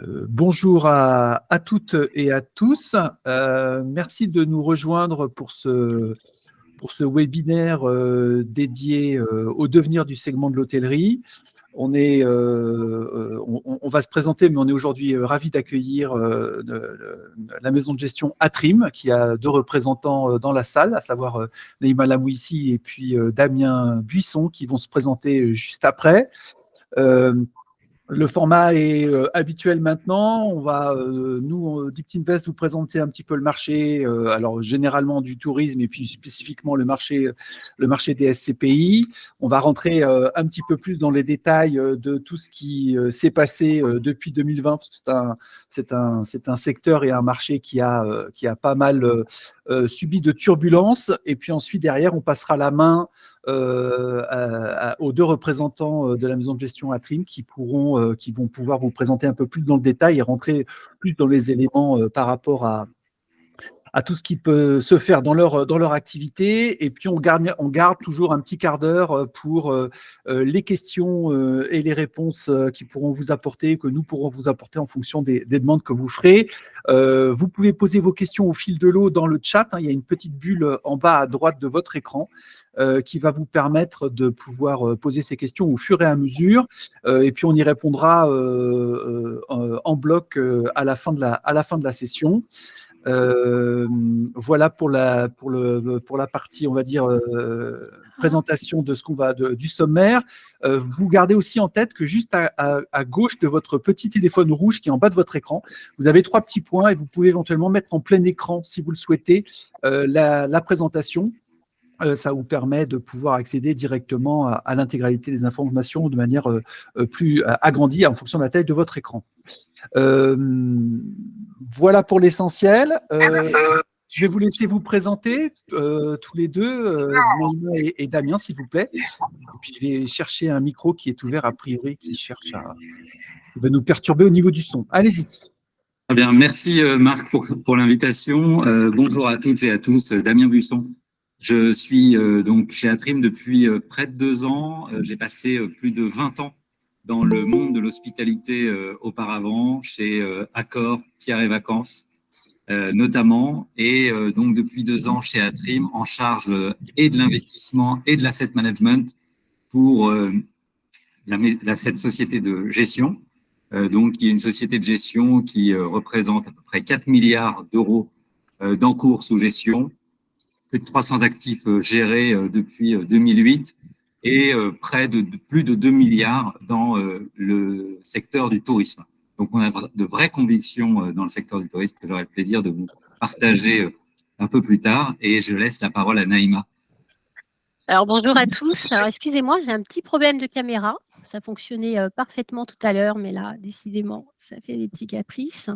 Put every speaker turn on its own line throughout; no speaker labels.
Bonjour à toutes et à tous. Merci de nous rejoindre pour ce webinaire dédié au devenir du segment de l'hôtellerie. On va se présenter, mais on est aujourd'hui ravis d'accueillir la maison de gestion Atrim, qui a deux représentants dans la salle, à savoir Naïma Lamouissi et puis Damien Buisson, qui vont se présenter juste après. Le format est habituel maintenant. On va, nous, Deeptinvest, vous présenter un petit peu le marché, alors généralement du tourisme et puis spécifiquement le marché des SCPI. On va rentrer un petit peu plus dans les détails de tout ce qui s'est passé depuis 2020, parce que c'est un secteur et un marché qui a pas mal subi de turbulences. Et puis ensuite, derrière, on passera la main aux deux représentants de la maison de gestion Atrim qui vont pouvoir vous présenter un peu plus dans le détail et rentrer plus dans les éléments par rapport à tout ce qui peut se faire dans leur activité. Et puis, on garde toujours un petit quart d'heure pour les questions et les réponses qui pourront vous apporter, que nous pourrons vous apporter en fonction des demandes que vous ferez. Vous pouvez poser vos questions au fil de l'eau dans le chat. Il y a une petite bulle en bas à droite de votre écran qui va vous permettre de pouvoir poser ces questions au fur et à mesure. Et puis, on y répondra en bloc à la fin de la session. Voilà pour la partie, on va dire, présentation de du sommaire. Vous gardez aussi en tête que juste à gauche de votre petit téléphone rouge qui est en bas de votre écran, vous avez 3 petits points et vous pouvez éventuellement mettre en plein écran, si vous le souhaitez, la présentation. Ça vous permet de pouvoir accéder directement à l'intégralité des informations de manière plus agrandie en fonction de la taille de votre écran. Voilà pour l'essentiel. Je vais vous laisser vous présenter tous les deux, Naïma et Damien, s'il vous plaît. Et puis, je vais chercher un micro qui est ouvert, a priori, qui va nous perturber au niveau du son. Allez-y.
Très bien, merci Marc pour l'invitation. Bonjour à toutes et à tous, Damien Buisson. Je suis donc chez Atrim depuis près de 2 ans. J'ai passé plus de 20 ans dans le monde de l'hospitalité auparavant, chez Accor, Pierre et Vacances notamment. Et donc depuis 2 ans chez Atrim, en charge et de l'investissement et de l'asset management pour cette société de gestion. Donc, il y a une société de gestion qui représente à peu près 4 milliards d'euros d'encours sous gestion, plus de 300 actifs gérés depuis 2008 et près de plus de 2 milliards dans le secteur du tourisme. Donc, on a de vraies convictions dans le secteur du tourisme que j'aurai le plaisir de vous partager un peu plus tard. Et je laisse la parole à Naïma.
Alors, bonjour à tous. Alors, excusez-moi, j'ai un petit problème de caméra. Ça fonctionnait parfaitement tout à l'heure, mais là, décidément, ça fait des petits caprices.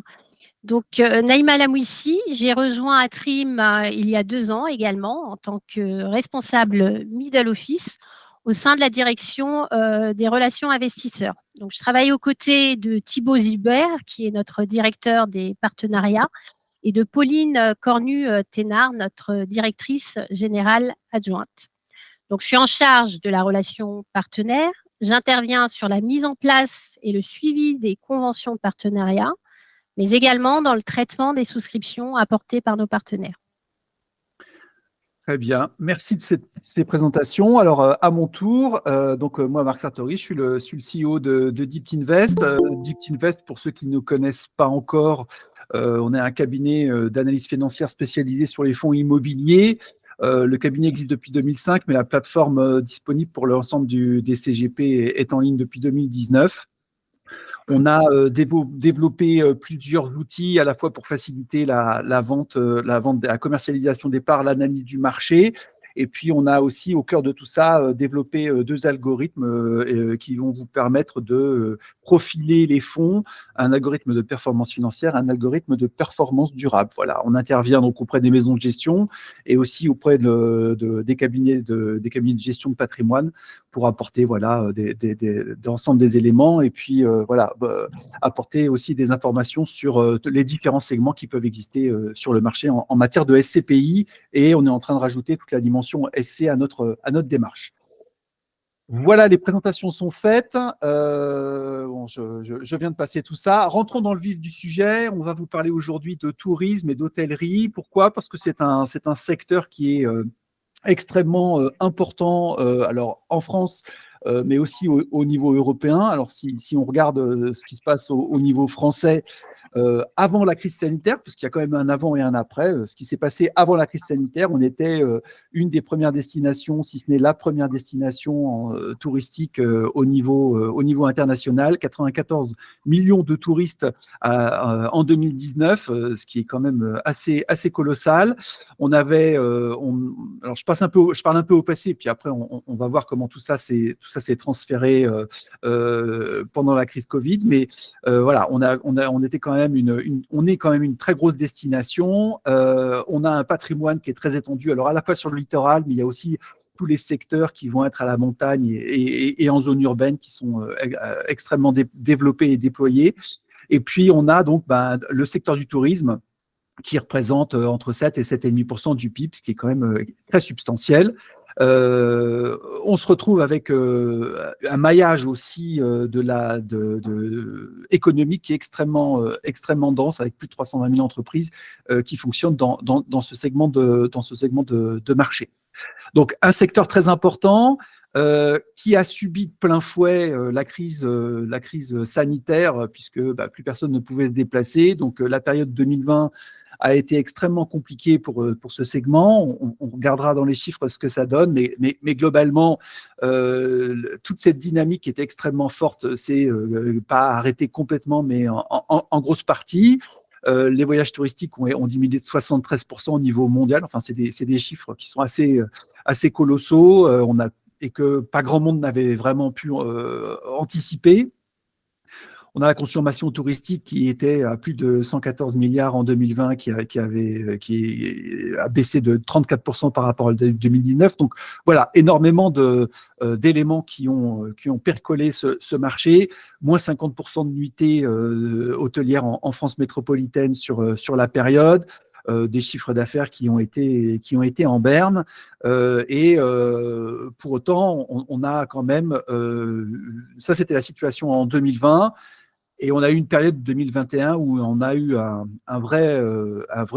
Donc, Naïma Lamouissi, j'ai rejoint Atrim il y a 2 ans également en tant que responsable middle office au sein de la direction des relations investisseurs. Donc, je travaille aux côtés de Thibaut Zibert, qui est notre directeur des partenariats, et de Pauline Cornu-Thénard, notre directrice générale adjointe. Donc, je suis en charge de la relation partenaire. J'interviens sur la mise en place et le suivi des conventions de partenariat, mais également dans le traitement des souscriptions apportées par nos partenaires.
Très bien, merci de ces présentations. Alors, à mon tour, moi, Marc Sartori, je suis le CEO de Deeptinvest. Deeptinvest, pour ceux qui ne connaissent pas encore, on est un cabinet d'analyse financière spécialisé sur les fonds immobiliers. Le cabinet existe depuis 2005, mais la plateforme disponible pour l'ensemble des CGP est en ligne depuis 2019. On a développé plusieurs outils à la fois pour faciliter la vente, la commercialisation des parts, l'analyse du marché. Et puis, on a aussi, au cœur de tout ça, développé 2 algorithmes qui vont vous permettre de profiler les fonds, un algorithme de performance financière, un algorithme de performance durable. Voilà, on intervient donc auprès des maisons de gestion et aussi auprès des cabinets de gestion de patrimoine pour apporter l'ensemble des éléments et puis apporter aussi des informations sur les différents segments qui peuvent exister sur le marché en matière de SCPI, et on est en train de rajouter toute la dimension SC à notre démarche. Voilà, les présentations sont faites. Bon, je viens de passer tout ça. Rentrons dans le vif du sujet. On va vous parler aujourd'hui de tourisme et d'hôtellerie. Pourquoi? Parce que c'est un secteur qui est extrêmement important, alors en France, mais aussi au niveau européen. Alors si on regarde ce qui se passe au niveau français, avant la crise sanitaire, parce qu'il y a quand même un avant et un après, ce qui s'est passé avant la crise sanitaire, on était une des premières destinations, si ce n'est la première destination touristique au niveau international. 94 millions de touristes en 2019, ce qui est quand même assez colossal. On avait, alors je parle un peu au passé, puis après on va voir comment tout ça s'est transféré pendant la crise Covid. Mais voilà, on était quand même on est quand même une très grosse destination. On a un patrimoine qui est très étendu, alors à la fois sur le littoral, mais il y a aussi tous les secteurs qui vont être à la montagne et en zone urbaine qui sont extrêmement développés et déployés. Et puis on a donc le secteur du tourisme qui représente entre 7 et 7,5% du PIB, ce qui est quand même très substantiel. On se retrouve avec un maillage aussi économique qui est extrêmement dense, avec plus de 320 000 entreprises qui fonctionnent dans ce segment de marché. Donc, un secteur très important qui a subi de plein fouet la crise sanitaire, puisque plus personne ne pouvait se déplacer. Donc, la période 2020 a été extrêmement compliquée pour ce segment. On regardera dans les chiffres ce que ça donne, mais globalement, toute cette dynamique est extrêmement forte. C'est pas arrêté complètement, mais en grosse partie. Les voyages touristiques ont diminué de 73% au niveau mondial. Enfin, c'est des chiffres qui sont assez colossaux et que pas grand monde n'avait vraiment pu anticiper. On a la consommation touristique qui était à plus de 114 milliards en 2020, qui a baissé de 34% par rapport à 2019. Donc voilà, énormément d'éléments qui ont percolé ce marché. Moins 50% de nuitées hôtelières en France métropolitaine sur la période. Des chiffres d'affaires qui ont été en berne. Pour autant, on a quand même… ça, c'était la situation en 2020. Et on a eu une période 2021 où on a eu un vrai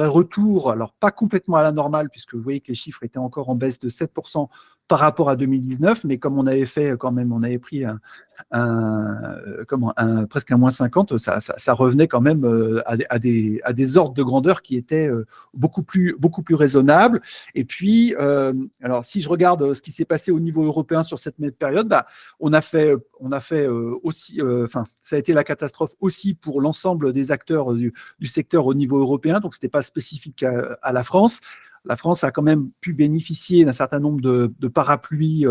retour, alors pas complètement à la normale, puisque vous voyez que les chiffres étaient encore en baisse de 7% par rapport à 2019, mais comme on avait fait quand même, on avait pris presque un moins 50, ça revenait quand même à des ordres de grandeur qui étaient beaucoup plus raisonnables. Et puis, alors si je regarde ce qui s'est passé au niveau européen sur cette même période, on a fait aussi, ça a été la catastrophe aussi pour l'ensemble des acteurs du secteur au niveau européen, donc ce n'était pas spécifique à la France. La France a quand même pu bénéficier d'un certain nombre de parapluies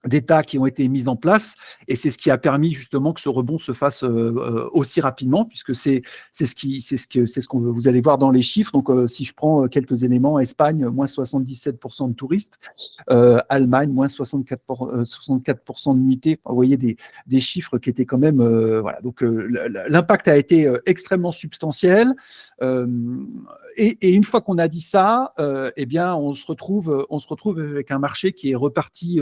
d'États qui ont été mises en place, et c'est ce qui a permis justement que ce rebond se fasse aussi rapidement, puisque c'est ce qu'on vous allez voir dans les chiffres. Donc si je prends quelques éléments, Espagne moins 77% de touristes, Allemagne moins 64% de nuitées. Vous voyez des chiffres qui étaient quand même voilà. Donc l'impact a été extrêmement substantiel. Et une fois qu'on a dit ça, eh bien on se retrouve avec un marché qui est reparti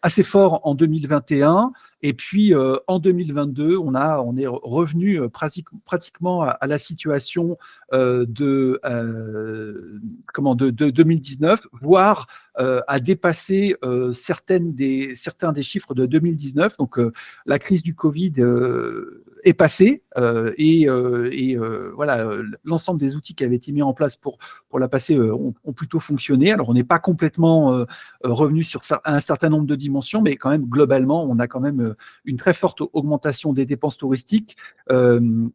assez fort en 2021, et puis en 2022, on est revenu pratiquement à la situation de 2019, voire à dépasser certains des chiffres de 2019. Donc la crise du Covid est passée et voilà, l'ensemble des outils qui avaient été mis en place pour la passer ont plutôt fonctionné. Alors on n'est pas complètement revenu sur un certain nombre de dimensions, mais quand même globalement on a quand même une très forte augmentation des dépenses touristiques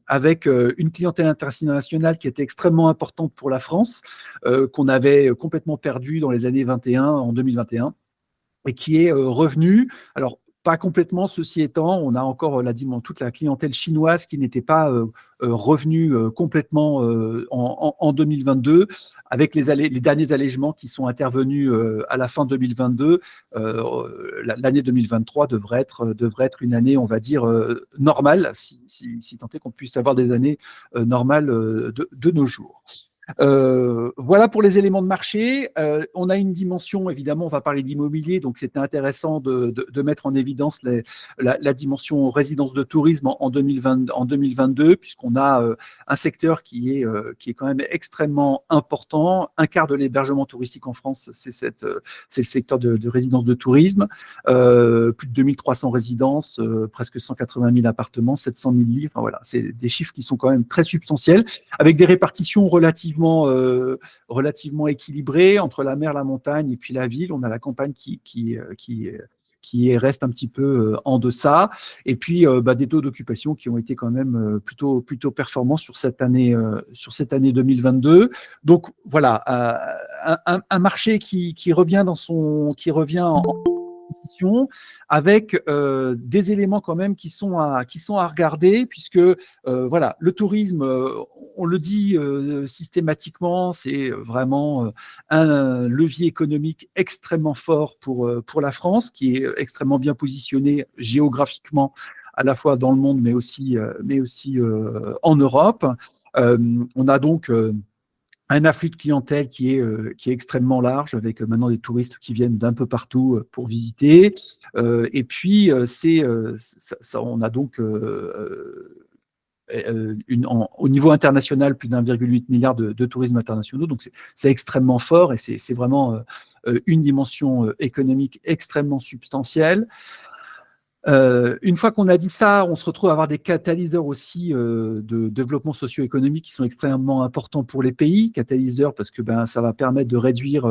avec une clientèle internationale qui était extrêmement importante pour la France, qu'on avait complètement perdue dans les années 21, en 2021, et qui est revenue. Alors pas complètement, ceci étant, on a encore toute la clientèle chinoise qui n'était pas revenue complètement en 2022, avec les derniers allègements qui sont intervenus à la fin 2022. L'année 2023 devrait être une année, on va dire, normale, si tant est qu'on puisse avoir des années normales de nos jours. Voilà pour les éléments de marché. On a une dimension, évidemment, on va parler d'immobilier, donc c'était intéressant de mettre en évidence la dimension résidence de tourisme en 2022, puisqu'on a un secteur qui est quand même extrêmement important. Un quart de l'hébergement touristique en France, c'est le secteur de résidence de tourisme. Plus de 2300 résidences, presque 180 000 appartements, 700 000 lits. Enfin, voilà, c'est des chiffres qui sont quand même très substantiels, avec des répartitions relativement équilibrées entre la mer, la montagne et puis la ville. On a la campagne qui reste un petit peu en deçà, et puis des taux d'occupation qui ont été quand même plutôt performants sur cette année 2022. Donc voilà, un marché qui revient en compétition, avec des éléments quand même qui sont à regarder, puisque voilà, le tourisme, on le dit systématiquement, c'est vraiment un levier économique extrêmement fort pour la France, qui est extrêmement bien positionnée géographiquement, à la fois dans le monde, mais aussi en Europe. On a donc un afflux de clientèle qui est extrêmement large, avec maintenant des touristes qui viennent d'un peu partout pour visiter. Et puis, on a donc au niveau international plus d'1,8 milliard de tourismes internationaux. Donc, c'est extrêmement fort, et c'est vraiment une dimension économique extrêmement substantielle. Une fois qu'on a dit ça, on se retrouve à avoir des catalyseurs aussi de développement socio-économique qui sont extrêmement importants pour les pays. Catalyseurs parce que ça va permettre de réduire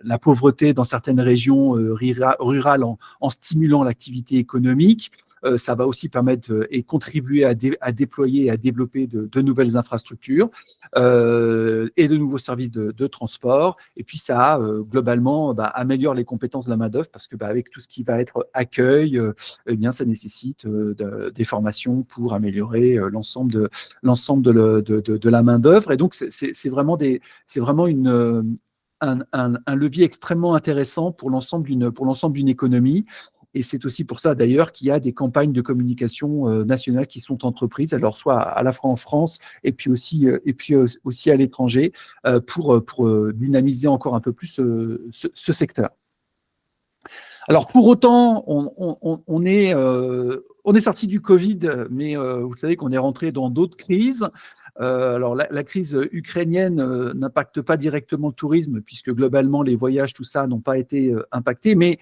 la pauvreté dans certaines régions rurales en stimulant l'activité économique. Ça va aussi permettre et contribuer à déployer et à développer de nouvelles infrastructures et de nouveaux services de transport. Et puis ça, globalement, améliore les compétences de la main-d'œuvre, parce que avec tout ce qui va être accueil, eh bien, ça nécessite des formations pour améliorer l'ensemble de la main-d'œuvre. Et donc, c'est vraiment un levier extrêmement intéressant pour l'ensemble d'une économie. Et c'est aussi pour ça, d'ailleurs, qu'il y a des campagnes de communication nationales qui sont entreprises, alors soit à la fois en France et puis aussi à l'étranger, pour dynamiser encore un peu plus ce secteur. Alors, pour autant, on est sorti du Covid, mais vous savez qu'on est rentré dans d'autres crises. Alors, la crise ukrainienne n'impacte pas directement le tourisme, puisque globalement, les voyages, tout ça, n'ont pas été impactés, mais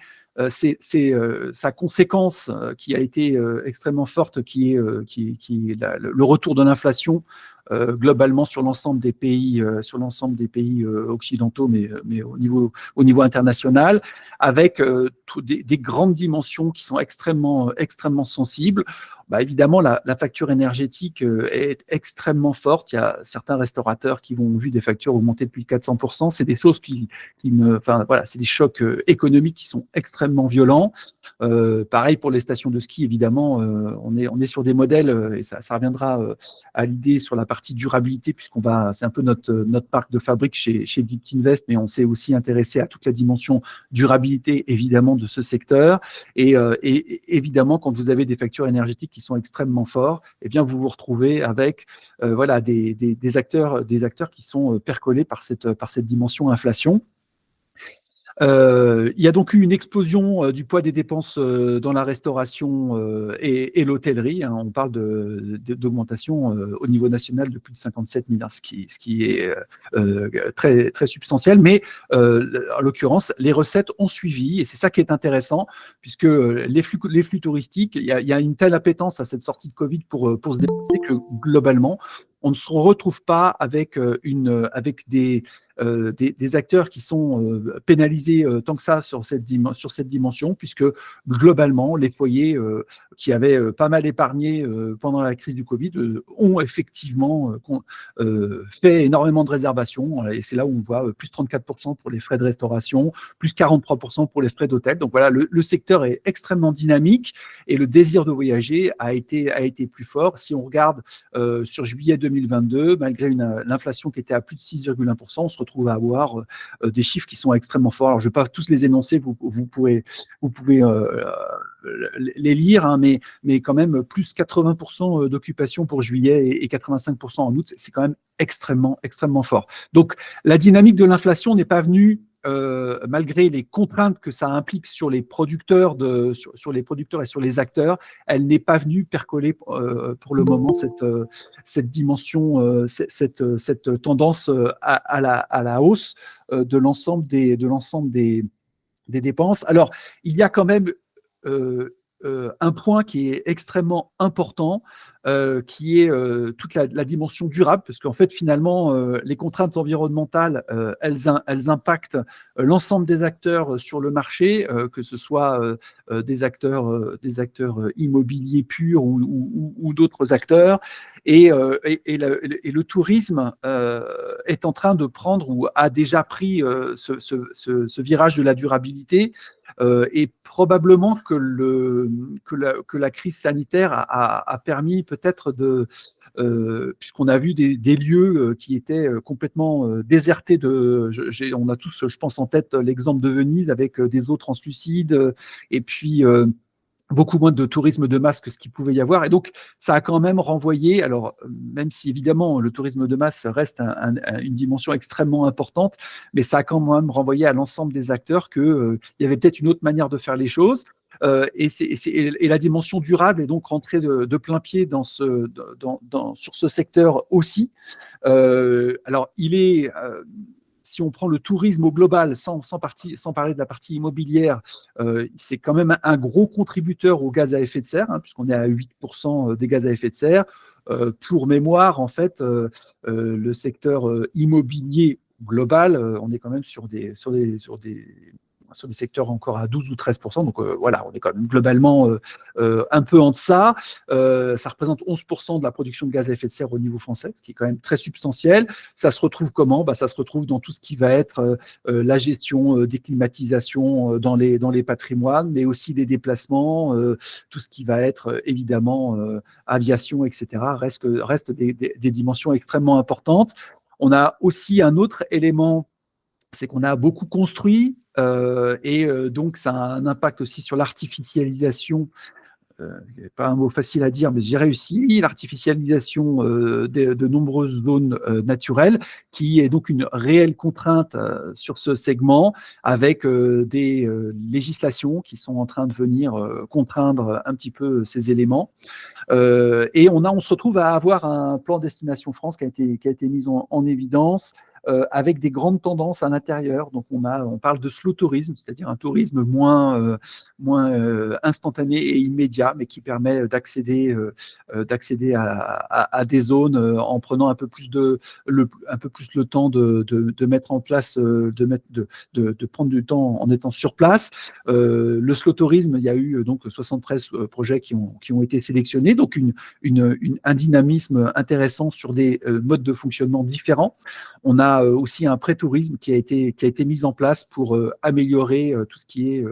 c'est sa conséquence qui a été extrêmement forte, qui est le retour de l'inflation globalement sur l'ensemble des pays occidentaux, mais au niveau international, avec des grandes dimensions qui sont extrêmement sensibles. Évidemment, la facture énergétique est extrêmement forte. Il y a certains restaurateurs qui ont vu des factures augmenter depuis 400%. C'est des choses c'est des chocs économiques qui sont extrêmement violents. Pareil pour les stations de ski, évidemment, on est sur des modèles, et ça reviendra à l'idée sur la partie durabilité, c'est un peu notre marque de fabrique chez Deeptinvest, mais on s'est aussi intéressé à toute la dimension durabilité, évidemment, de ce secteur. Et évidemment, quand vous avez des factures énergétiques qui sont extrêmement fortes, eh bien, vous vous retrouvez avec des acteurs qui sont percolés par cette dimension inflation. Il y a donc eu une explosion du poids des dépenses dans la restauration et l'hôtellerie. On parle d'augmentation au niveau national de plus de 57 milliards, ce qui est très, très substantiel. Mais en l'occurrence, les recettes ont suivi, et c'est ça qui est intéressant, puisque les flux touristiques, il y a une telle appétence à cette sortie de Covid pour se déplacer que globalement, on ne se retrouve pas avec des acteurs qui sont pénalisés tant que ça sur cette dimension, puisque globalement, les foyers qui avaient pas mal épargné pendant la crise du Covid ont effectivement fait énormément de réservations, et c'est là où on voit plus 34% pour les frais de restauration, plus 43% pour les frais d'hôtel. Donc voilà, le secteur est extrêmement dynamique, et le désir de voyager a été plus fort. Si on regarde sur juillet 2020, 2022, malgré l'inflation qui était à plus de 6,1%, on se retrouve à avoir des chiffres qui sont extrêmement forts. Alors, je ne vais pas tous les énoncer, vous pouvez les lire, hein, mais quand même plus 80% d'occupation pour juillet et 85% en août, c'est quand même extrêmement, extrêmement fort. Donc, la dynamique de l'inflation n'est pas venue malgré les contraintes que ça implique sur les producteurs, sur les producteurs et sur les acteurs, elle n'est pas venue percoler pour le moment cette dimension, cette tendance à la hausse de l'ensemble des dépenses. Alors, il y a quand même un point qui est extrêmement important, qui est toute la dimension durable, parce qu'en fait, finalement, les contraintes environnementales, elles impactent l'ensemble des acteurs sur le marché, que ce soit des acteurs immobiliers purs ou d'autres acteurs. Et le tourisme est en train de prendre ou a déjà pris ce virage de la durabilité. Et probablement que la crise sanitaire a permis peut-être puisqu'on a vu des lieux qui étaient complètement désertés on a tous, je pense, en tête l'exemple de Venise avec des eaux translucides et puis beaucoup moins de tourisme de masse que ce qu'il pouvait y avoir. Et donc, ça a quand même renvoyé, alors même si évidemment le tourisme de masse reste une dimension extrêmement importante, mais ça a quand même renvoyé à l'ensemble des acteurs qu'il y avait peut-être une autre manière de faire les choses. Et la dimension durable est donc rentrée de plein pied sur ce secteur aussi. Alors, il est... si on prend le tourisme au global, sans parler de la partie immobilière, c'est quand même un gros contributeur aux gaz à effet de serre, hein, puisqu'on est à 8% des gaz à effet de serre. Pour mémoire, en fait, le secteur immobilier global, on est quand même sur des secteurs encore à 12 ou 13%. Donc voilà, on est quand même globalement un peu en deçà. Ça représente 11% de la production de gaz à effet de serre au niveau français, ce qui est quand même très substantiel. Ça se retrouve comment ? Ça se retrouve dans tout ce qui va être la gestion des climatisations dans les patrimoines, mais aussi des déplacements, tout ce qui va être évidemment aviation, etc. reste des dimensions extrêmement importantes. On a aussi un autre élément, c'est qu'on a beaucoup construit et donc ça a un impact aussi sur l'artificialisation. Pas un mot facile à dire, mais j'ai réussi. L'artificialisation de nombreuses zones naturelles, qui est donc une réelle contrainte sur ce segment, avec des législations qui sont en train de venir contraindre un petit peu ces éléments. Et on se retrouve à avoir un plan Destination France qui a été mis en évidence, avec des grandes tendances à l'intérieur. Donc, on parle de slow tourisme, c'est-à-dire un tourisme moins instantané et immédiat, mais qui permet d'accéder à des zones en prenant un peu plus le temps de mettre en place, de prendre du temps en étant sur place. Le slow tourisme, il y a eu donc 73 projets qui ont été sélectionnés, donc un dynamisme intéressant sur des modes de fonctionnement différents. On a aussi un pré-tourisme qui a été mis en place pour améliorer tout ce qui est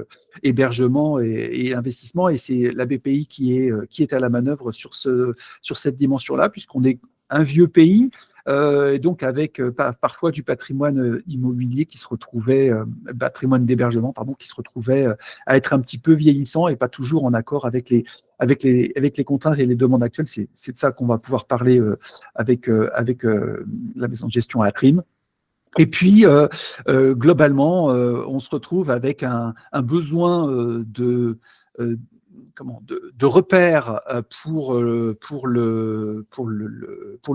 hébergement et investissement. Et c'est la BPI qui est à la manœuvre sur cette dimension-là, puisqu'on est un vieux pays, et donc avec parfois du patrimoine immobilier qui se retrouvait, patrimoine d'hébergement, pardon, qui se retrouvait à être un petit peu vieillissant et pas toujours en accord avec les contraintes et les demandes actuelles. C'est de ça qu'on va pouvoir parler avec la maison de gestion Atrim. Et puis, globalement, on se retrouve avec un besoin de repères pour le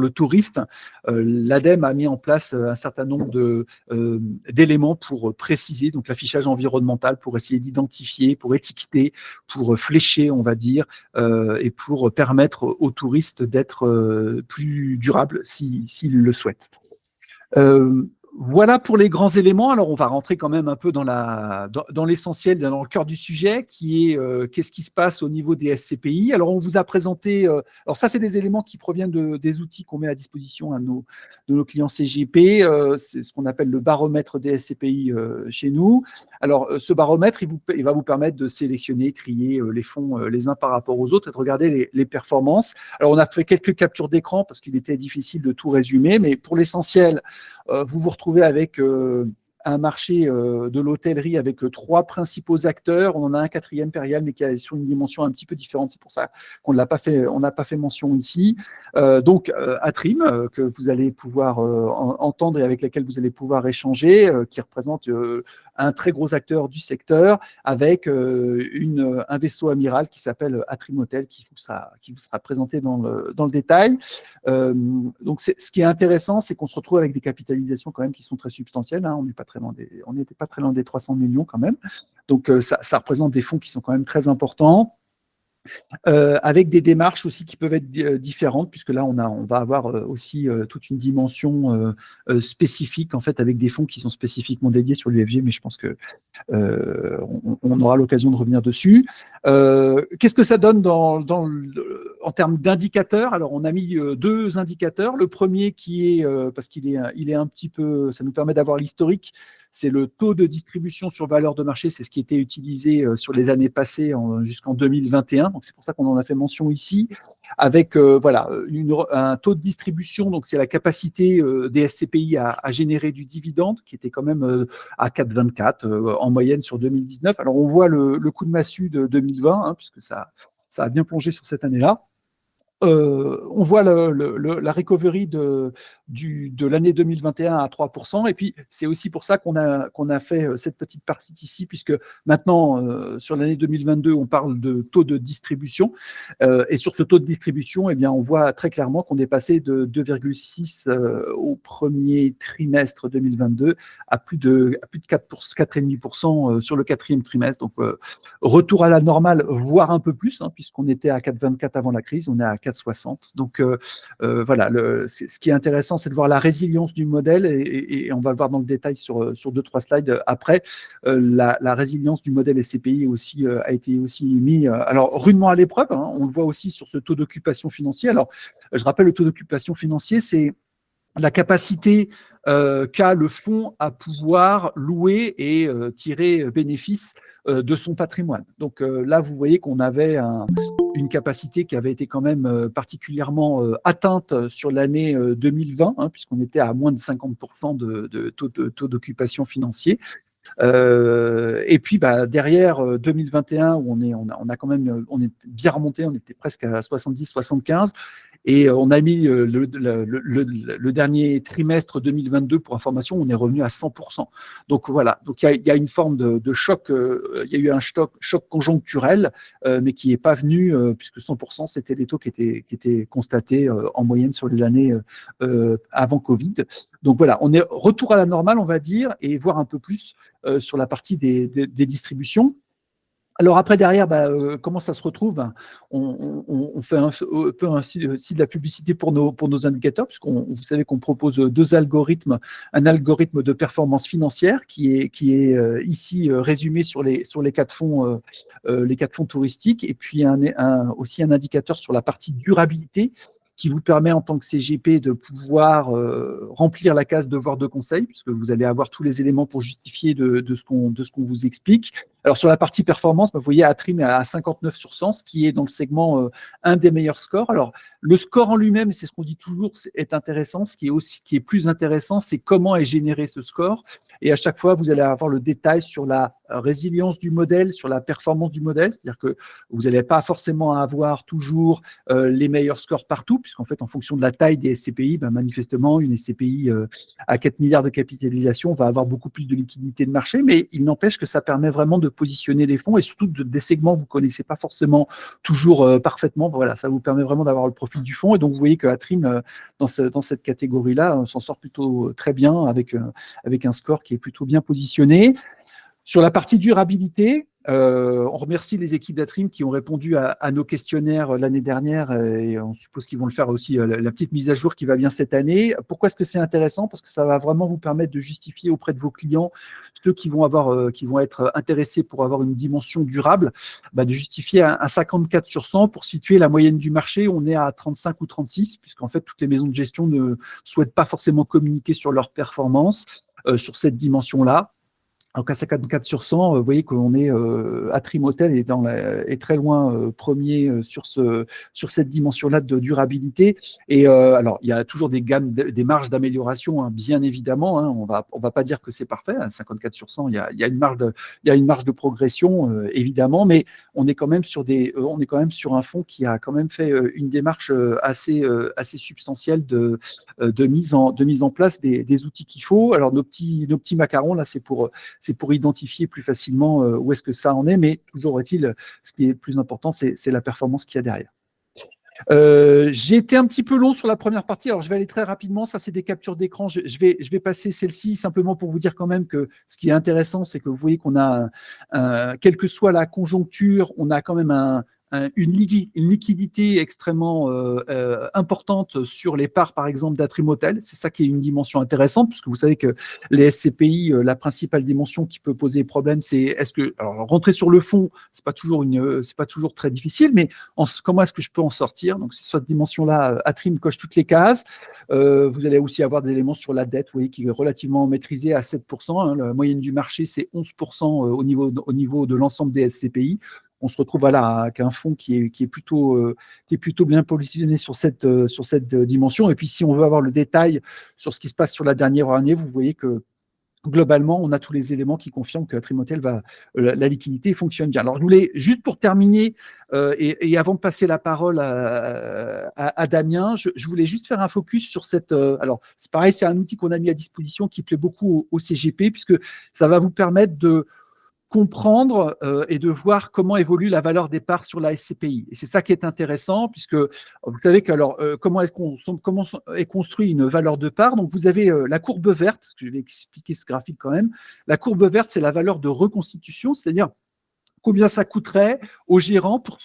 touriste. L'ADEME a mis en place un certain nombre d'éléments pour préciser, donc l'affichage environnemental, pour essayer d'identifier, pour étiqueter, pour flécher, on va dire, et pour permettre aux touristes d'être plus durables s'ils le souhaitent. Voilà pour les grands éléments. Alors, on va rentrer quand même un peu dans l'essentiel, dans le cœur du sujet, qui est qu'est-ce qui se passe au niveau des SCPI. Alors, on vous a présenté, alors ça, c'est des éléments qui proviennent des outils qu'on met à disposition de nos clients CGP. C'est ce qu'on appelle le baromètre des SCPI chez nous. Alors, ce baromètre, il va vous permettre de sélectionner, trier les fonds les uns par rapport aux autres et de regarder les performances. Alors, on a fait quelques captures d'écran parce qu'il était difficile de tout résumer, mais pour l'essentiel, vous vous retrouvez avec un marché de l'hôtellerie avec trois principaux acteurs. On en a un quatrième, Perial, mais qui est sur une dimension un petit peu différente. C'est pour ça qu'on n'a pas fait mention ici. Donc, Atrim, que vous allez pouvoir entendre et avec laquelle vous allez pouvoir échanger, qui représente un très gros acteur du secteur, avec un vaisseau amiral qui s'appelle Atrim Hotel, qui vous sera présenté dans le détail. Donc, ce qui est intéressant, c'est qu'on se retrouve avec des capitalisations quand même qui sont très substantielles. Hein. On n'était pas très loin des 300 millions quand même. Donc, ça représente des fonds qui sont quand même très importants. Avec des démarches aussi qui peuvent être différentes, puisque là, on va avoir aussi toute une dimension spécifique, en fait, avec des fonds qui sont spécifiquement dédiés sur l'UFG, mais je pense que on aura l'occasion de revenir dessus. Qu'est-ce que ça donne en termes d'indicateurs? Alors, on a mis deux indicateurs. Le premier qui est, parce qu'il est un petit peu, ça nous permet d'avoir l'historique, c'est le taux de distribution sur valeur de marché, c'est ce qui était utilisé sur les années passées jusqu'en 2021. Donc, c'est pour ça qu'on en a fait mention ici, avec un taux de distribution, donc c'est la capacité des SCPI à générer du dividende, qui était quand même à 4,24 en moyenne sur 2019. Alors, on voit le coup de massue de 2020, hein, puisque ça a bien plongé sur cette année-là. On voit la recovery de l'année 2021 à 3%. Et puis, c'est aussi pour ça qu'on a fait cette petite partie ici, puisque maintenant, sur l'année 2022, on parle de taux de distribution. Et sur ce taux de distribution, eh bien, on voit très clairement qu'on est passé de 2,6 au premier trimestre 2022 à plus de 4,5% sur le quatrième trimestre. Donc, retour à la normale, voire un peu plus, hein, puisqu'on était à 4,24 avant la crise, on est à 4,60. Donc, voilà, ce qui est intéressant, c'est de voir la résilience du modèle, et on va le voir dans le détail sur 2-3 slides après. La résilience du modèle SCPI a été aussi mis alors rudement à l'épreuve, hein. On le voit aussi sur ce taux d'occupation financier. Alors, je rappelle, le taux d'occupation financier, c'est la capacité qu'a le fonds à pouvoir louer et tirer bénéfice de son patrimoine. Donc là, vous voyez qu'on avait une capacité qui avait été quand même particulièrement atteinte sur l'année 2020, hein, puisqu'on était à moins de 50% de taux d'occupation financier. Et puis derrière 2021, où on a quand même, on est bien remonté, on était presque à 70-75. Et on a mis le dernier trimestre 2022, pour information, on est revenu à 100%. Donc voilà, donc il y a une forme de choc, il y a eu un choc conjoncturel, mais qui n'est pas venu, puisque 100%, c'était les taux qui étaient constatés en moyenne sur l'année avant Covid. Donc voilà, on est retour à la normale, on va dire, et voir un peu plus sur la partie des distributions. Alors après, derrière, comment ça se retrouve? On fait un peu aussi de la publicité pour nos indicateurs, puisqu'on vous savez qu'on propose deux algorithmes, un algorithme de performance financière qui est ici résumé sur les quatre fonds touristiques, et puis aussi un indicateur sur la partie durabilité, qui vous permet en tant que CGP de pouvoir remplir la case devoir de conseil, puisque vous allez avoir tous les éléments pour justifier de ce qu'on vous explique. Alors sur la partie performance, vous voyez Atrim est à 59 sur 100, ce qui est dans le segment un des meilleurs scores. Alors le score en lui-même, c'est ce qu'on dit toujours, est intéressant. Ce qui est plus intéressant, c'est comment est généré ce score. Et à chaque fois, vous allez avoir le détail sur la résilience du modèle, sur la performance du modèle. C'est-à-dire que vous n'allez pas forcément avoir toujours les meilleurs scores partout, puisqu'en fait, en fonction de la taille des SCPI, manifestement, une SCPI à 4 milliards de capitalisation va avoir beaucoup plus de liquidité de marché, mais il n'empêche que ça permet vraiment de positionner les fonds, et surtout des segments que vous ne connaissez pas forcément toujours parfaitement. Voilà, ça vous permet vraiment d'avoir le profil du fonds. Et donc, vous voyez que Atrim, dans cette catégorie-là, s'en sort plutôt très bien, avec un score qui est plutôt bien positionné. Sur la partie durabilité, On remercie les équipes d'Atrim qui ont répondu à nos questionnaires l'année dernière et on suppose qu'ils vont le faire aussi, la petite mise à jour qui va bien cette année. Pourquoi est-ce que c'est intéressant? Parce que ça va vraiment vous permettre de justifier auprès de vos clients, ceux qui vont être intéressés pour avoir une dimension durable, de justifier un 54 sur 100 pour situer la moyenne du marché. On est à 35 ou 36, puisqu'en fait, toutes les maisons de gestion ne souhaitent pas forcément communiquer sur leur performance sur cette dimension-là. Donc à 54 sur 100, vous voyez qu'on est Atrim Hotel est très loin premier sur cette dimension-là de durabilité. Et alors, il y a toujours des marges d'amélioration, hein, bien évidemment. Hein, on va pas dire que c'est parfait. À 54 sur 100, il y a une marge de progression, évidemment, mais on est quand même sur un fonds qui a quand même fait une démarche assez substantielle de mise en place des outils qu'il faut. Alors nos petits macarons là, c'est pour identifier plus facilement où est-ce que ça en est, mais toujours est-il, ce qui est le plus important, c'est la performance qu'il y a derrière. J'ai été un petit peu long sur la première partie, alors je vais aller très rapidement. Ça, c'est des captures d'écran. Je vais passer celle-ci simplement pour vous dire quand même que ce qui est intéressant, c'est que vous voyez qu'on a, quelle que soit la conjoncture, on a quand même une liquidité extrêmement importante sur les parts, par exemple, d'Atrim Hotel. C'est ça qui est une dimension intéressante, puisque vous savez que les SCPI, la principale dimension qui peut poser problème, c'est alors rentrer sur le fond, c'est pas toujours très difficile, mais comment est-ce que je peux en sortir? Donc, sur cette dimension-là, Atrim coche toutes les cases. Vous allez aussi avoir des éléments sur la dette, vous voyez, qui est relativement maîtrisée à 7%. Hein, la moyenne du marché, c'est 11% au niveau de l'ensemble des SCPI. On se retrouve avec un fonds qui est plutôt bien positionné sur cette dimension. Et puis, si on veut avoir le détail sur ce qui se passe sur la dernière année, vous voyez que globalement, on a tous les éléments qui confirment que Atrim Hotel la liquidité fonctionne bien. Alors, je voulais, juste pour terminer, et avant de passer la parole à Damien, je voulais juste faire un focus sur cette… alors, c'est pareil, c'est un outil qu'on a mis à disposition qui plaît beaucoup au CGP, puisque ça va vous permettre de comprendre et de voir comment évolue la valeur des parts sur la SCPI. Et c'est ça qui est intéressant, puisque vous savez que comment est construit une valeur de part. Donc vous avez la courbe verte, je vais expliquer ce graphique quand même. La courbe verte, c'est la valeur de reconstitution, c'est-à-dire combien ça coûterait au gérant pour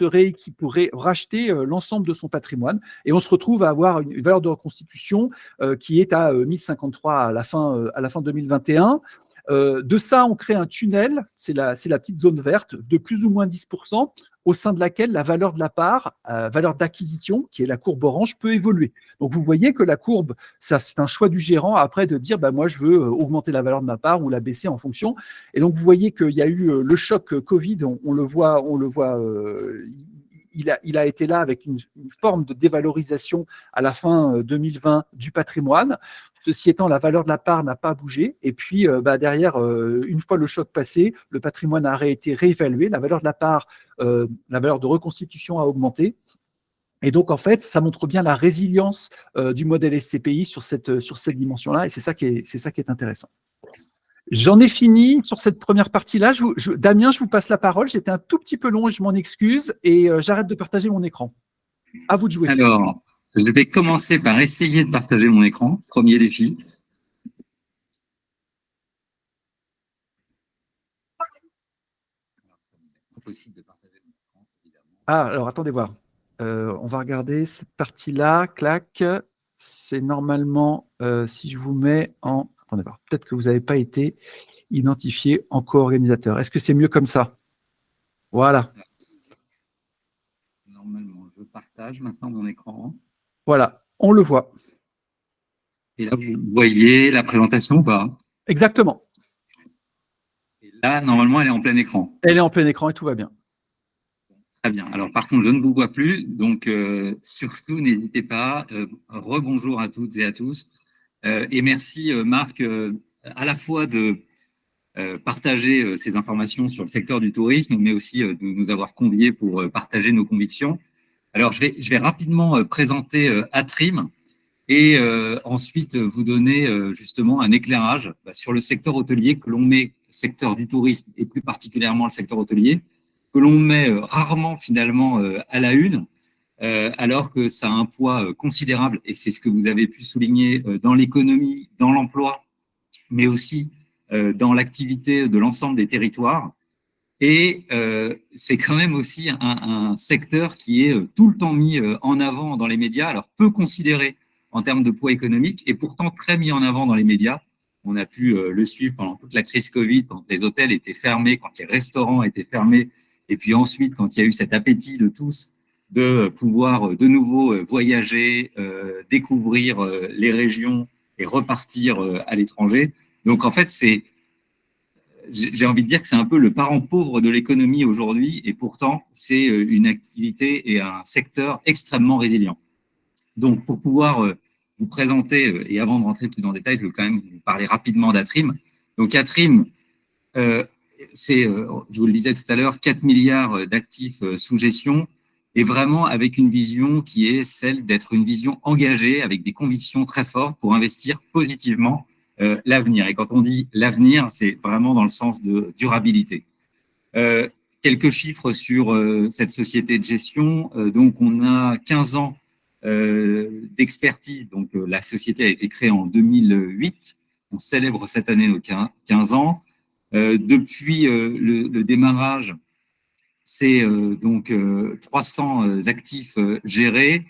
racheter l'ensemble de son patrimoine. Et on se retrouve à avoir une valeur de reconstitution qui est à 1053 à la fin 2021. De ça, on crée un tunnel, c'est la petite zone verte, de plus ou moins 10%, au sein de laquelle la valeur de la part, valeur d'acquisition, qui est la courbe orange, peut évoluer. Donc, vous voyez que la courbe, ça, c'est un choix du gérant après de dire, moi, je veux augmenter la valeur de ma part ou la baisser en fonction. Et donc, vous voyez qu'il y a eu le choc Covid, on le voit, il a été là avec une forme de dévalorisation à la fin 2020 du patrimoine. Ceci étant, la valeur de la part n'a pas bougé. Et puis, derrière, une fois le choc passé, le patrimoine a été réévalué. La valeur de la part, la valeur de reconstitution a augmenté. Et donc, en fait, ça montre bien la résilience du modèle SCPI sur cette dimension-là. Et c'est ça qui est intéressant. J'en ai fini sur cette première partie-là. Damien, je vous passe la parole. J'étais un tout petit peu long et je m'en excuse. Et j'arrête de partager mon écran. À vous de jouer.
Alors, je vais commencer par essayer de partager mon écran. Premier défi. Impossible de partager mon écran, évidemment.
Ah, alors attendez voir. On va regarder cette partie-là. Clac. C'est normalement, si je vous mets en… Attendez voir. Peut-être que vous n'avez pas été identifié en co-organisateur. Est-ce que c'est mieux comme ça? Voilà.
Normalement, je partage maintenant mon écran.
Voilà, on le voit.
Et là, vous voyez la présentation ou pas?
Exactement.
Et là, normalement, elle est en plein écran.
Elle est en plein écran et tout va bien.
Très bien. Alors, par contre, je ne vous vois plus. Donc, surtout, n'hésitez pas. Rebonjour à toutes et à tous. Et merci, Marc, à la fois de partager ces informations sur le secteur du tourisme, mais aussi de nous avoir conviés pour partager nos convictions. Alors, je vais rapidement présenter Atrim et ensuite vous donner justement un éclairage sur le secteur hôtelier que l'on met, secteur du tourisme et plus particulièrement le secteur hôtelier, que l'on met rarement finalement à la une, alors que ça a un poids considérable, et c'est ce que vous avez pu souligner dans l'économie, dans l'emploi, mais aussi dans l'activité de l'ensemble des territoires. Et c'est quand même aussi un secteur qui est tout le temps mis en avant dans les médias, alors peu considéré en termes de poids économique, et pourtant très mis en avant dans les médias. On a pu le suivre pendant toute la crise Covid, quand les hôtels étaient fermés, quand les restaurants étaient fermés, et puis ensuite, quand il y a eu cet appétit de tous de pouvoir de nouveau voyager, découvrir les régions et repartir à l'étranger. Donc en fait, j'ai envie de dire que c'est un peu le parent pauvre de l'économie aujourd'hui, et pourtant, c'est une activité et un secteur extrêmement résilient. Donc, pour pouvoir vous présenter, et avant de rentrer plus en détail, je veux quand même vous parler rapidement d'Atrim. Donc, Atrim, c'est, je vous le disais tout à l'heure, 4 milliards d'actifs sous gestion, et vraiment avec une vision qui est celle d'être une vision engagée, avec des convictions très fortes pour investir positivement l'avenir. Et quand on dit l'avenir, c'est vraiment dans le sens de durabilité. Quelques chiffres sur cette société de gestion. Donc, on a 15 ans d'expertise. Donc, la société a été créée en 2008. On célèbre cette année nos 15 ans. Depuis le démarrage, c'est donc 300 actifs gérés.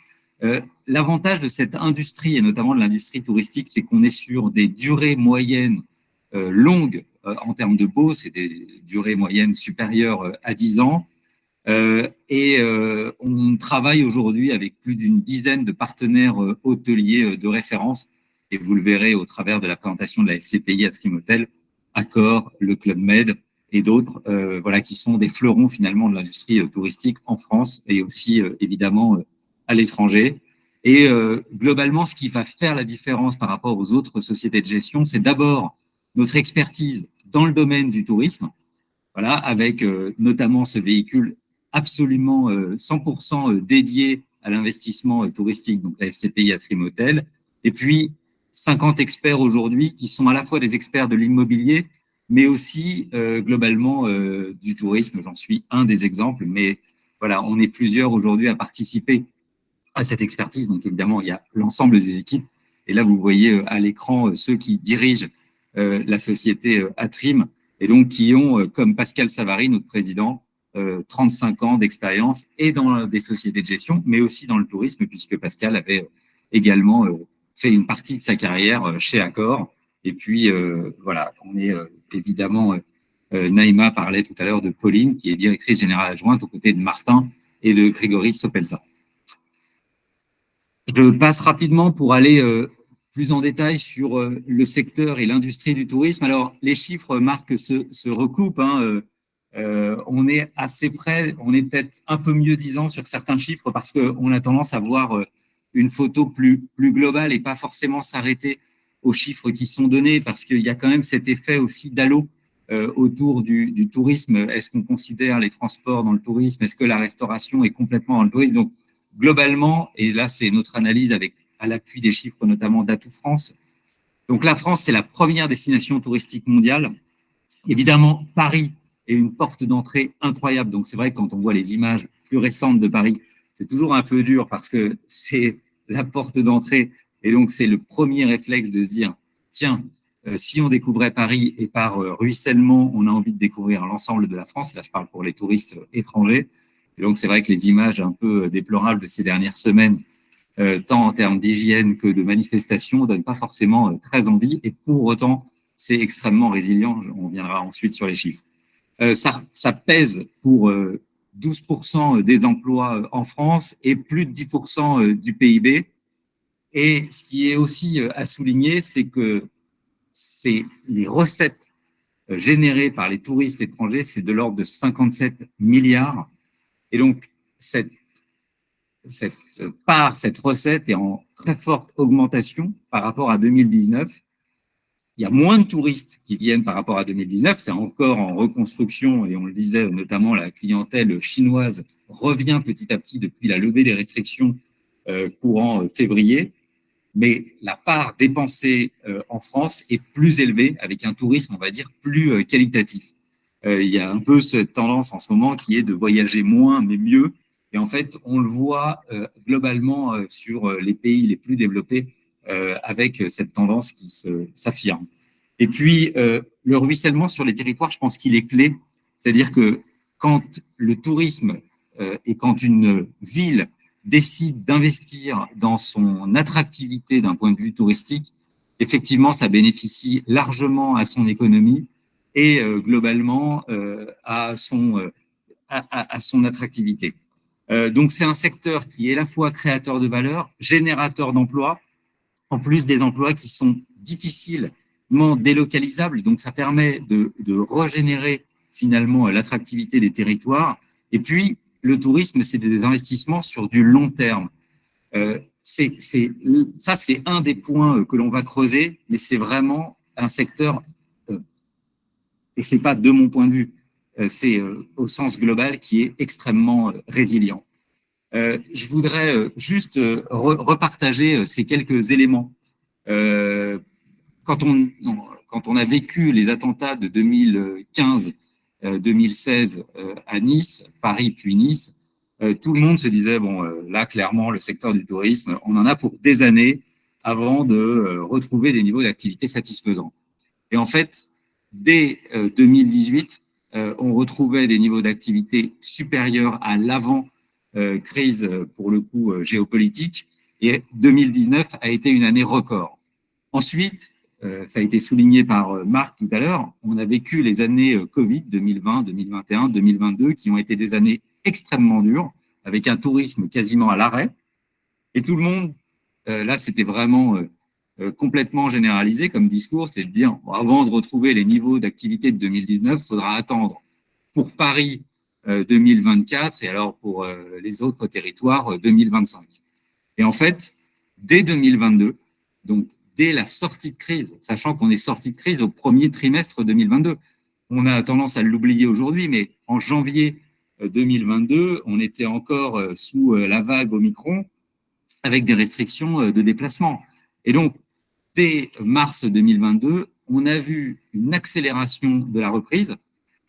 L'avantage de cette industrie, et notamment de l'industrie touristique, c'est qu'on est sur des durées moyennes longues en termes de baux, c'est des durées moyennes supérieures à 10 ans. On travaille aujourd'hui avec plus d'une dizaine de partenaires hôteliers de référence, et vous le verrez au travers de la présentation de la SCPI Atrim Hôtel, Accor, le Club Med et d'autres, voilà, qui sont des fleurons finalement de l'industrie touristique en France et aussi évidemment à l'étranger. Et globalement, ce qui va faire la différence par rapport aux autres sociétés de gestion, c'est d'abord notre expertise dans le domaine du tourisme, voilà, avec notamment ce véhicule absolument 100% dédié à l'investissement touristique, donc la SCPI Atrim Hôtel, et puis 50 experts aujourd'hui qui sont à la fois des experts de l'immobilier, mais aussi globalement du tourisme. J'en suis un des exemples, mais voilà, on est plusieurs aujourd'hui à participer à cette expertise. Donc évidemment, il y a l'ensemble des équipes. Et là, vous voyez à l'écran ceux qui dirigent la société Atrim, et donc qui ont, comme Pascal Savary, notre président, 35 ans d'expérience et dans des sociétés de gestion, mais aussi dans le tourisme, puisque Pascal avait également fait une partie de sa carrière chez Accor. Et puis, voilà, on est évidemment, Naïma parlait tout à l'heure de Pauline, qui est directrice générale adjointe aux côtés de Martin et de Grégory Sopelza. Je passe rapidement pour aller plus en détail sur le secteur et l'industrie du tourisme. Alors, les chiffres, Marc, se recoupent. Hein, on est assez près, on est peut-être un peu mieux disant sur certains chiffres parce qu'on a tendance à voir une photo plus globale et pas forcément s'arrêter aux chiffres qui sont donnés, parce qu'il y a quand même cet effet aussi d'halo autour du tourisme. Est-ce qu'on considère les transports dans le tourisme? Est-ce que la restauration est complètement dans le tourisme? Donc, globalement, et là, c'est notre analyse avec à l'appui des chiffres notamment d'Atout France. Donc, la France, c'est la première destination touristique mondiale. Évidemment, Paris est une porte d'entrée incroyable. Donc, c'est vrai que quand on voit les images plus récentes de Paris, c'est toujours un peu dur parce que c'est la porte d'entrée. Et donc, c'est le premier réflexe de se dire, tiens, si on découvrait Paris et par ruissellement, on a envie de découvrir l'ensemble de la France. Là, je parle pour les touristes étrangers. Et donc, c'est vrai que les images un peu déplorables de ces dernières semaines, tant en termes d'hygiène que de manifestations, ne donnent pas forcément très envie. Et pour autant, c'est extrêmement résilient. On viendra ensuite sur les chiffres. Ça pèse pour 12% des emplois en France et plus de 10% du PIB. Et ce qui est aussi à souligner, c'est que c'est les recettes générées par les touristes étrangers, c'est de l'ordre de 57 milliards. Et donc, cette recette est en très forte augmentation par rapport à 2019. Il y a moins de touristes qui viennent par rapport à 2019. C'est encore en reconstruction et on le disait, notamment la clientèle chinoise revient petit à petit depuis la levée des restrictions courant février. Mais la part dépensée en France est plus élevée avec un tourisme, on va dire, plus qualitatif. Il y a un peu cette tendance en ce moment qui est de voyager moins mais mieux. Et en fait, on le voit globalement sur les pays les plus développés avec cette tendance qui s'affirme. Et puis, le ruissellement sur les territoires, je pense qu'il est clé. C'est-à-dire que quand le tourisme et quand une ville décide d'investir dans son attractivité d'un point de vue touristique, effectivement, ça bénéficie largement à son économie et globalement à son attractivité. Donc, c'est un secteur qui est à la fois créateur de valeur, générateur d'emplois, en plus des emplois qui sont difficilement délocalisables. Donc, ça permet de régénérer finalement l'attractivité des territoires. Et puis, le tourisme, c'est des investissements sur du long terme. Ça, c'est un des points que l'on va creuser, mais c'est vraiment un secteur, et c'est pas de mon point de vue, c'est au sens global qui est extrêmement résilient. Je voudrais juste repartager ces quelques éléments. Quand on a vécu les attentats de 2015-2016 à Nice, Paris puis Nice, tout le monde se disait, bon, là, clairement, le secteur du tourisme, on en a pour des années avant de retrouver des niveaux d'activité satisfaisants. Et en fait, dès 2018, on retrouvait des niveaux d'activité supérieurs à l'avant-crise, pour le coup, géopolitique, et 2019 a été une année record. Ensuite, ça a été souligné par Marc tout à l'heure, on a vécu les années Covid 2020, 2021, 2022, qui ont été des années extrêmement dures, avec un tourisme quasiment à l'arrêt. Et tout le monde, là, c'était vraiment complètement généralisé comme discours, c'est de dire, bon, avant de retrouver les niveaux d'activité de 2019, il faudra attendre pour Paris 2024 et alors pour les autres territoires 2025. Et en fait, dès 2022, donc dès la sortie de crise, sachant qu'on est sorti de crise au premier trimestre 2022, on a tendance à l'oublier aujourd'hui, mais en janvier 2022, on était encore sous la vague Omicron avec des restrictions de déplacement. Et donc, dès mars 2022, on a vu une accélération de la reprise.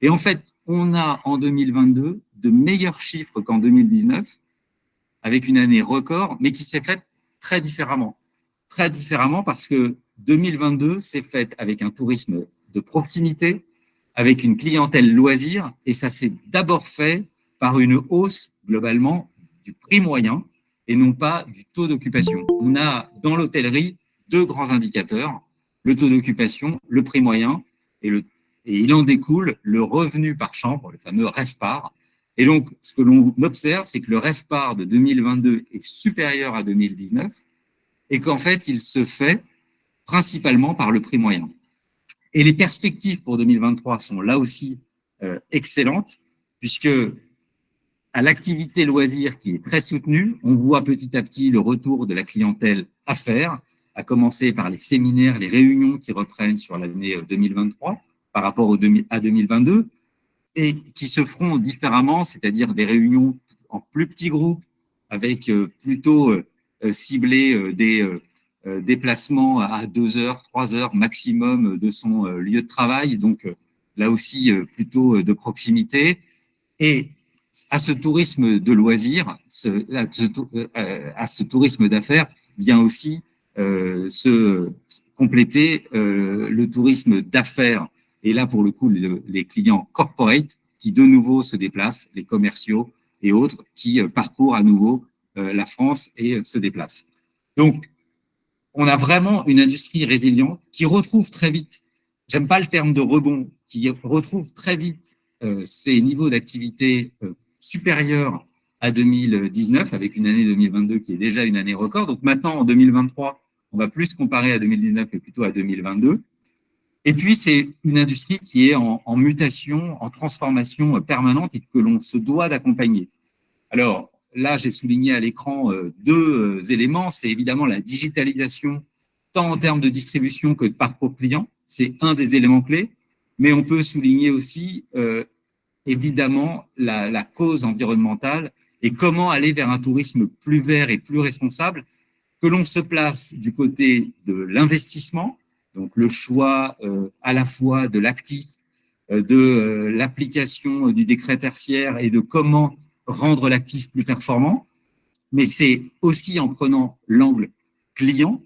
Et en fait, on a en 2022 de meilleurs chiffres qu'en 2019, avec une année record, mais qui s'est faite très différemment. Très différemment parce que 2022 s'est faite avec un tourisme de proximité, avec une clientèle loisir, et ça s'est d'abord fait par une hausse globalement du prix moyen et non pas du taux d'occupation. On a dans l'hôtellerie deux grands indicateurs, le taux d'occupation, le prix moyen, et il en découle le revenu par chambre, le fameux RevPAR. Et donc, ce que l'on observe, c'est que le RevPAR de 2022 est supérieur à 2019 et qu'en fait, il se fait principalement par le prix moyen. Et les perspectives pour 2023 sont là aussi excellentes, puisque à l'activité loisir qui est très soutenue, on voit petit à petit le retour de la clientèle affaires, à commencer par les séminaires, les réunions qui reprennent sur l'année 2023 par rapport à 2022, et qui se feront différemment, c'est-à-dire des réunions en plus petits groupes, avec plutôt ciblé des déplacements à 2 heures, 3 heures maximum de son lieu de travail, donc là aussi plutôt de proximité. Et à ce tourisme de loisirs, à ce tourisme d'affaires, vient aussi se compléter le tourisme d'affaires. Et là, pour le coup, les clients corporate qui de nouveau se déplacent, les commerciaux et autres qui parcourent à nouveau la France et se déplacent. Donc, on a vraiment une industrie résiliente qui retrouve très vite, j'aime pas le terme de rebond, qui retrouve très vite ces niveaux d'activité supérieurs à 2019, avec une année 2022 qui est déjà une année record. Donc maintenant, en 2023, on va plus comparer à 2019 mais plutôt à 2022. Et puis, c'est une industrie qui est en mutation, en transformation permanente et que l'on se doit d'accompagner. Alors, là, j'ai souligné à l'écran deux éléments. C'est évidemment la digitalisation, tant en termes de distribution que de parcours client. C'est un des éléments clés. Mais on peut souligner aussi, évidemment, la cause environnementale et comment aller vers un tourisme plus vert et plus responsable, que l'on se place du côté de l'investissement, donc le choix à la fois de l'actif, de l'application du décret tertiaire et de comment rendre l'actif plus performant, mais c'est aussi en prenant l'angle client,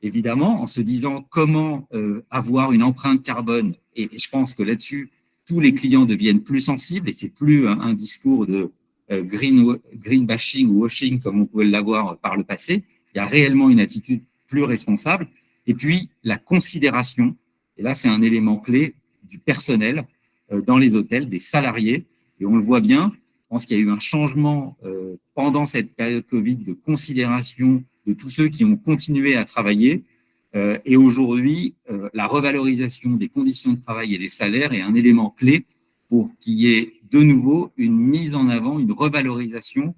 évidemment, en se disant comment avoir une empreinte carbone, et je pense que là-dessus, tous les clients deviennent plus sensibles et c'est plus un discours de green bashing ou washing comme on pouvait l'avoir par le passé. Il y a réellement une attitude plus responsable. Et puis, la considération, et là, c'est un élément clé du personnel dans les hôtels, des salariés. Et on le voit bien, je pense qu'il y a eu un changement pendant cette période Covid de considération de tous ceux qui ont continué à travailler. Et aujourd'hui, la revalorisation des conditions de travail et des salaires est un élément clé pour qu'il y ait de nouveau une mise en avant, une revalorisation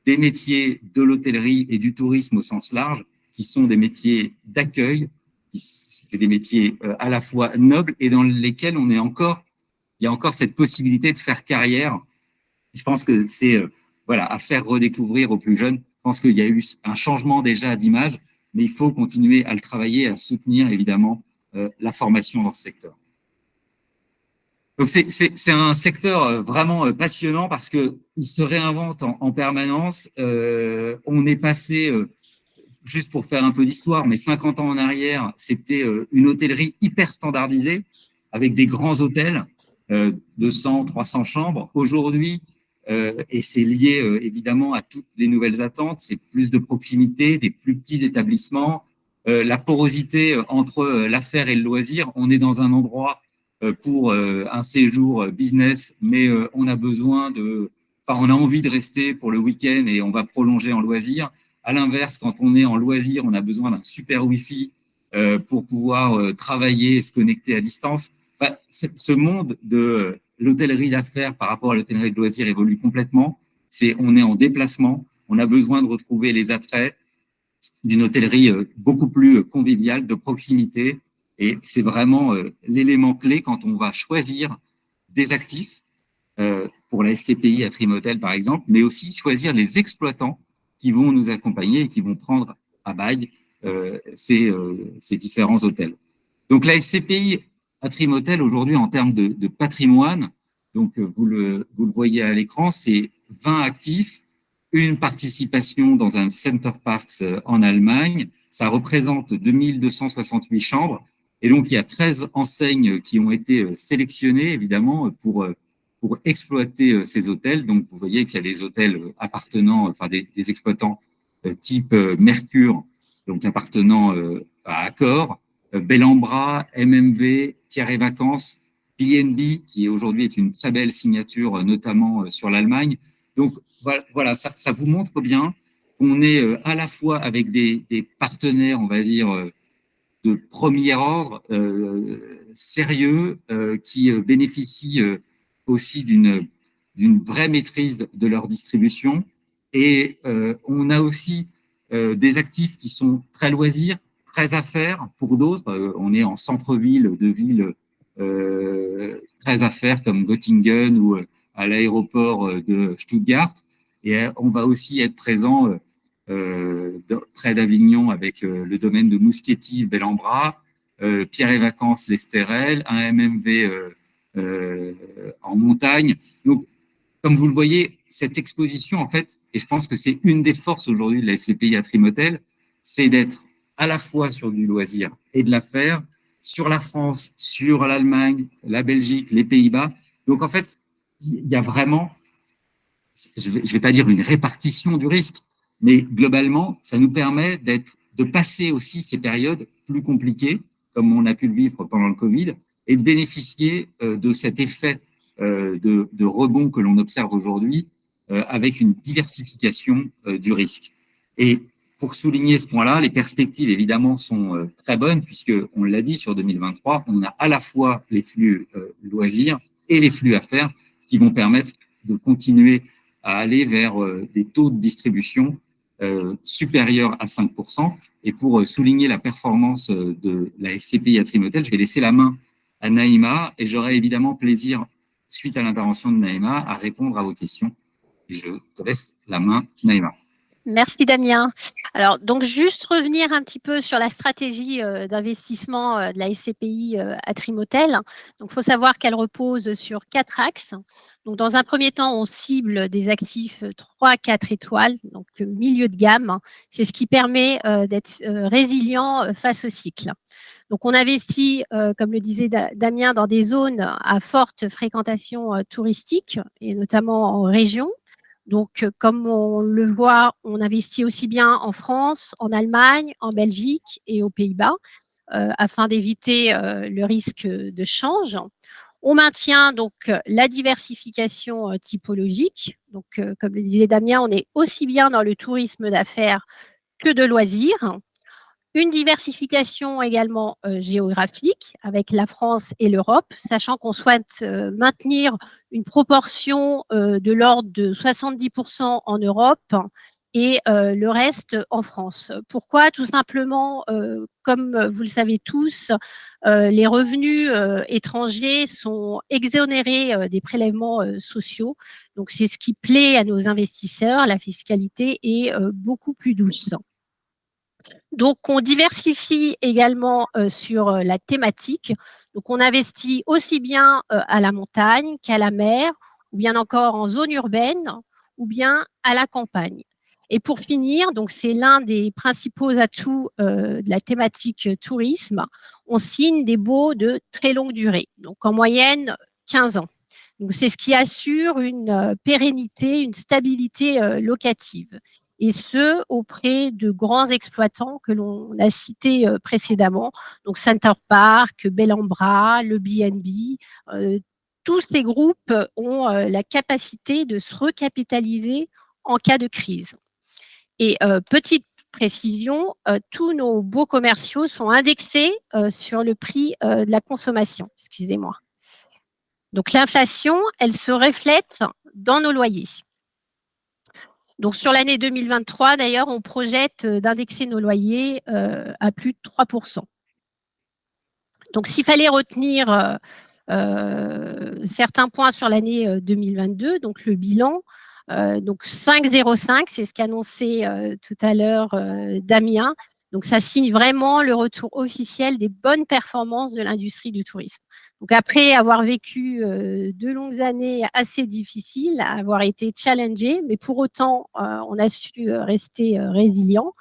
des métiers de l'hôtellerie et du tourisme au sens large, qui sont des métiers d'accueil, c'est des métiers à la fois nobles et dans lesquels il y a encore cette possibilité de faire carrière. Je pense que c'est à faire redécouvrir aux plus jeunes. Je pense qu'il y a eu un changement déjà d'image, mais il faut continuer à le travailler, à soutenir évidemment la formation dans ce secteur. Donc c'est un secteur vraiment passionnant parce qu'il se réinvente en permanence. On est passé, juste pour faire un peu d'histoire, mais 50 ans en arrière, c'était une hôtellerie hyper standardisée avec des grands hôtels, 200, 300 chambres. Aujourd'hui, et c'est lié évidemment à toutes les nouvelles attentes, c'est plus de proximité, des plus petits établissements, la porosité entre l'affaire et le loisir. On est dans un endroit pour un séjour business, mais on a on a envie de rester pour le week-end et on va prolonger en loisir. À l'inverse, quand on est en loisir, on a besoin d'un super Wi-Fi pour pouvoir travailler et se connecter à distance. Enfin, ce monde de l'hôtellerie d'affaires par rapport à l'hôtellerie de loisirs évolue complètement. On est en déplacement, on a besoin de retrouver les attraits d'une hôtellerie beaucoup plus conviviale, de proximité. Et c'est vraiment l'élément clé quand on va choisir des actifs pour la SCPI à Trim-Hôtel, par exemple, mais aussi choisir les exploitants qui vont nous accompagner et qui vont prendre à bail ces différents hôtels. Donc, la SCPI à Trim-Hôtel, aujourd'hui, en termes de patrimoine, donc vous le voyez à l'écran, c'est 20 actifs, une participation dans un Center Parcs en Allemagne. Ça représente 2268 chambres. Et donc, il y a 13 enseignes qui ont été sélectionnées, évidemment, pour exploiter ces hôtels. Donc, vous voyez qu'il y a des hôtels appartenant, enfin des exploitants type Mercure, donc appartenant à Accor, Bellambra, MMV, Pierre et Vacances, PNB, qui aujourd'hui est une très belle signature, notamment sur l'Allemagne. Donc, voilà, ça vous montre bien qu'on est à la fois avec des partenaires, on va dire, de premier ordre, sérieux, qui bénéficient aussi d'une vraie maîtrise de leur distribution. Et on a aussi des actifs qui sont très loisirs, très affaires. Pour d'autres, on est en centre-ville de villes très affaires comme Göttingen ou à l'aéroport de Stuttgart. Et on va aussi être présent près d'Avignon avec le domaine de Muschietti, Bellambra, Pierre et Vacances, l'Estérel, un MMV en montagne. Donc, comme vous le voyez, cette exposition, en fait, et je pense que c'est une des forces aujourd'hui de la SCPI à Trim-Hôtel, c'est d'être à la fois sur du loisir et de l'affaire, sur la France, sur l'Allemagne, la Belgique, les Pays-Bas. Donc, en fait, il y a vraiment, je vais pas dire une répartition du risque, mais globalement, ça nous permet de passer aussi ces périodes plus compliquées, comme on a pu le vivre pendant le Covid, et de bénéficier de cet effet de rebond que l'on observe aujourd'hui avec une diversification du risque. Et pour souligner ce point-là, les perspectives, évidemment, sont très bonnes, puisqu'on l'a dit, sur 2023, on a à la fois les flux loisirs et les flux affaires, ce qui vont permettre de continuer à aller vers des taux de distribution supérieurs à 5%. Et pour souligner la performance de la SCPI à Trim-Hôtel, je vais laisser la main à Naïma et j'aurai évidemment plaisir, suite à l'intervention de Naïma, à répondre à vos questions. Et je te laisse la main, Naïma.
Merci Damien. Alors, donc juste revenir un petit peu sur la stratégie d'investissement de la SCPI à Trim-Hôtel. Donc, il faut savoir qu'elle repose sur 4 axes. Donc, dans un premier temps, on cible des actifs 3-4 étoiles, donc milieu de gamme. C'est ce qui permet d'être résilient face au cycle. Donc, on investit, comme le disait Damien, dans des zones à forte fréquentation touristique, et notamment en région. Donc, comme on le voit, on investit aussi bien en France, en Allemagne, en Belgique et aux Pays-Bas, afin d'éviter le risque de change. On maintient donc la diversification typologique. Donc, comme le disait Damien, on est aussi bien dans le tourisme d'affaires que de loisirs. Une diversification également géographique avec la France et l'Europe, sachant qu'on souhaite maintenir une proportion de l'ordre de 70% en Europe et le reste en France. Pourquoi? Tout simplement, comme vous le savez tous, les revenus étrangers sont exonérés des prélèvements sociaux. Donc, c'est ce qui plaît à nos investisseurs. La fiscalité est beaucoup plus douce. Donc, on diversifie également sur la thématique. Donc, on investit aussi bien à la montagne qu'à la mer, ou bien encore en zone urbaine, ou bien à la campagne. Et pour finir, donc c'est l'un des principaux atouts de la thématique tourisme, on signe des baux de très longue durée, donc en moyenne 15 ans. Donc, c'est ce qui assure une pérennité, une stabilité locative, et ce, auprès de grands exploitants que l'on a cités précédemment, donc Center Parcs, Bellambra, le B&B. Tous ces groupes ont la capacité de se recapitaliser en cas de crise. Et petite précision, tous nos baux commerciaux sont indexés sur le prix de la consommation. Excusez-moi. Donc, l'inflation, elle se reflète dans nos loyers. Donc, sur l'année 2023, d'ailleurs, on projette d'indexer nos loyers à plus de 3%. Donc, s'il fallait retenir certains points sur l'année 2022, donc le bilan, donc 5,05, c'est ce qu'annonçait tout à l'heure Damien. Donc, ça signe vraiment le retour officiel des bonnes performances de l'industrie du tourisme. Donc, après avoir vécu 2 longues années assez difficiles, avoir été challengé, mais pour autant, on a su rester résilient.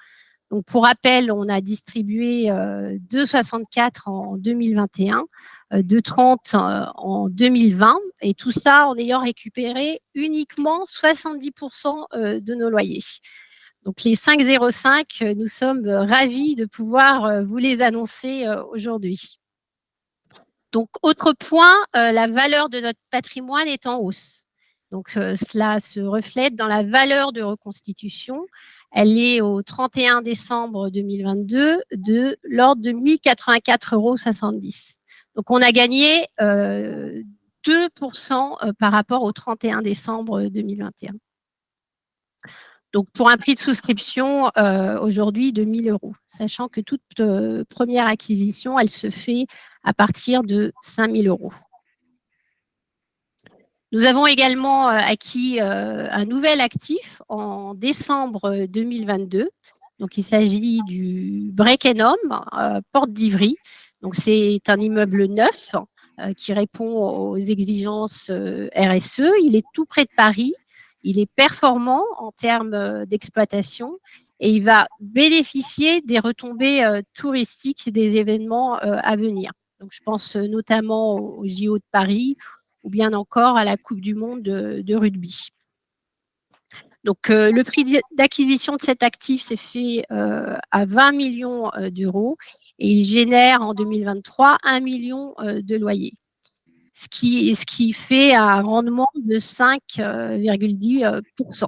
Donc, pour rappel, on a distribué 2,64 en 2021, 2,30 en 2020, et tout ça en ayant récupéré uniquement 70% de nos loyers. Donc, les 5,05, nous sommes ravis de pouvoir vous les annoncer aujourd'hui. Donc, autre point, la valeur de notre patrimoine est en hausse. Donc, cela se reflète dans la valeur de reconstitution. Elle est au 31 décembre 2022 de l'ordre de 1 084,70 €. Donc, on a gagné 2% par rapport au 31 décembre 2021. Donc, pour un prix de souscription aujourd'hui de 1 000 €, sachant que toute première acquisition, elle se fait à partir de 5 000 €. Nous avons également acquis un nouvel actif en décembre 2022. Donc, il s'agit du Brekenham, Porte d'Ivry. Donc, c'est un immeuble neuf qui répond aux exigences RSE. Il est tout près de Paris. Il est performant en termes d'exploitation et il va bénéficier des retombées touristiques des événements à venir. Donc, je pense notamment au JO de Paris ou bien encore à la Coupe du monde de rugby. Donc, le prix d'acquisition de cet actif s'est fait à 20 millions d'euros et il génère en 2023 1 million de loyers, ce qui fait un rendement de 5,10%.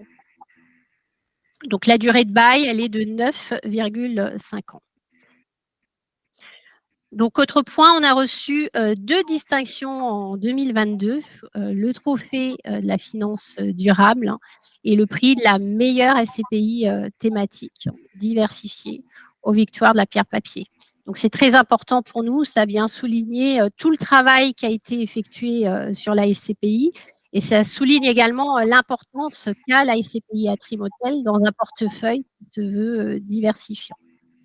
Donc, la durée de bail, elle est de 9,5 ans. Donc, autre point, on a reçu 2 distinctions en 2022, le trophée de la finance durable et le prix de la meilleure SCPI thématique diversifiée aux victoires de la pierre papier. Donc, c'est très important pour nous, ça vient souligner tout le travail qui a été effectué sur la SCPI et ça souligne également l'importance qu'a la SCPI Atrim Hôtel dans un portefeuille qui se veut diversifiant.